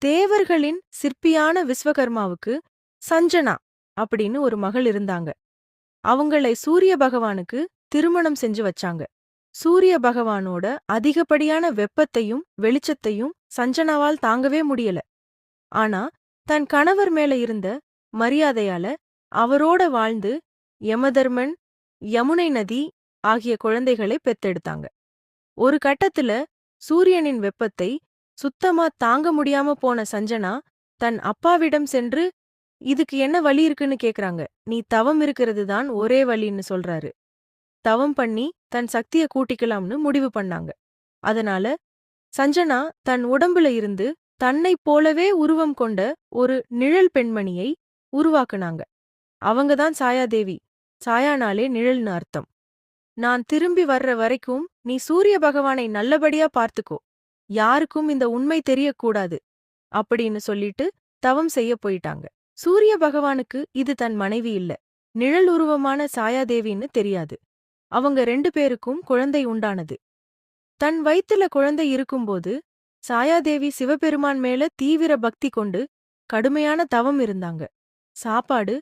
தேவர்களின் சிற்பியான விஸ்வகர்மாவுக்கு சஞ்சனா அப்படின்னு ஒரு மகள் இருந்தாங்க. அவங்களை சூரிய பகவானுக்கு திருமணம் செஞ்சு வச்சாங்க. சூரிய பகவானோட அதிகப்படியான வெப்பத்தையும் வெளிச்சத்தையும் சஞ்சனாவால் தாங்கவே முடியல. ஆனா தன் கணவர் மேல இருந்த மரியாதையால அவரோட வாழ்ந்து யமதர்மன், யமுனை நதி ஆகிய குழந்தைகளை பெத்தெடுத்தாங்க. ஒரு கட்டத்துல சூரியனின் வெப்பத்தை சுத்தமா தாங்க முடியாம போன சஞ்சனா தன் அப்பாவிடம் சென்று இதுக்கு என்ன வழி இருக்குன்னு கேக்குறாங்க. நீ தவம் இருக்கிறது தான் ஒரே வழின்னு சொல்றாரு. தவம் பண்ணி தன் சக்திய கூட்டிக்கலாம்னு முடிவு பண்ணாங்க. அதனால சஞ்சனா தன் உடம்புல இருந்து தன்னைப் போலவே உருவம் கொண்ட ஒரு நிழல் பெண்மணியை உருவாக்குனாங்க. அவங்க தான் சாயாதேவி. சாயானாலே நிழல்னு அர்த்தம். நான் திரும்பி வர்ற வரைக்கும் நீ சூரிய பகவானை நல்லபடியா பார்த்துக்கோ. யாருக்கும் இந்த உண்மை தெரியக்கூடாது அப்படின்னு சொல்லிட்டு தவம் செய்ய போயிட்டாங்க. சூரிய பகவானுக்கு இது தன் மனைவி இல்ல, நிழல் உருவமான சாயாதேவின்னு தெரியாது. அவங்க 2 பேருக்கும் குழந்தை உண்டானது. தன் வயித்துல குழந்தை இருக்கும்போது சாயாதேவி சிவபெருமான் மேல தீவிர பக்தி கொண்டு கடுமையான தவம் இருந்தாங்க. சாப்பாடு,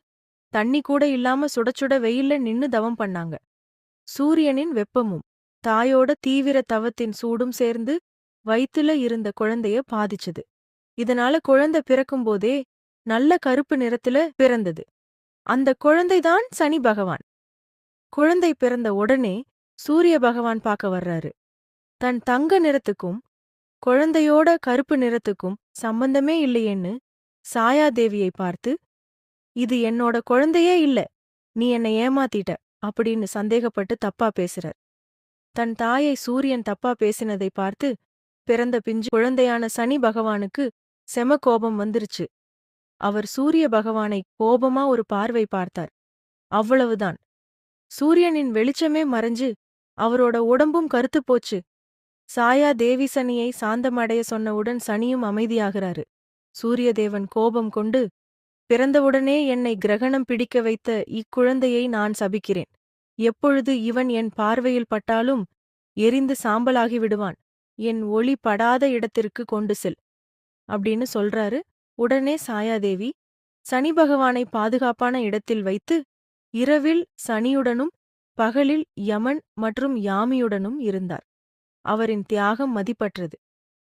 தண்ணி கூட இல்லாம சுட சுட வெயில்ல நின்னு தவம் பண்ணாங்க. சூரியனின் வெப்பமும் தாயோட தீவிர தவத்தின் சூடும் சேர்ந்து வயித்துல இருந்த குழந்தைய பாதிச்சது. இதனால குழந்தை பிறக்கும்போதே நல்ல கருப்பு நிறத்துல பிறந்தது. அந்த குழந்தைதான் சனி பகவான். குழந்தை பிறந்த உடனே சூரிய பகவான் பார்க்க வர்றாரு. தன் தங்க நிறத்துக்கும் குழந்தையோட கருப்பு நிறத்துக்கும் சம்பந்தமே இல்லையேன்னு சாயாதேவியை பார்த்து, இது என்னோட குழந்தையே இல்ல, நீ என்னை ஏமாத்திட்ட அப்படின்னு சந்தேகப்பட்டு தப்பா பேசுறார். தன் தாயை சூரியன் தப்பா பேசினதை பார்த்து பிறந்த பிஞ்சு குழந்தையான சனி பகவானுக்கு செம கோபம் வந்துருச்சு. அவர் சூரிய பகவானை கோபமா ஒரு பார்வை பார்த்தார். அவ்வளவுதான். சூரியனின் வெளிச்சமே மறைஞ்சு அவரோட உடம்பும் கருத்துப் போச்சு. சாயா தேவி சனியை சாந்தமடைய சொன்னவுடன் சனியும் அமைதியாகிறாரு. சூரியதேவன் கோபம் கொண்டு, பிறந்தவுடனே என்னை கிரகணம் பிடிக்க வைத்த இக்குழந்தையை நான் சபிக்கிறேன். எப்பொழுது இவன் என் பார்வையில் பட்டாலும் எரிந்து சாம்பலாகி விடுவான். என் ஒளி படாத இடத்திற்கு கொண்டு செல் அப்படின்னு சொல்றாரு. உடனே சாயாதேவி சனி பகவானை பாதுகாப்பான இடத்தில் வைத்து இரவில் சனியுடனும் பகலில் யமன் மற்றும் யாமியுடனும் இருந்தார். அவரின் தியாகம் மதிப்பற்றது.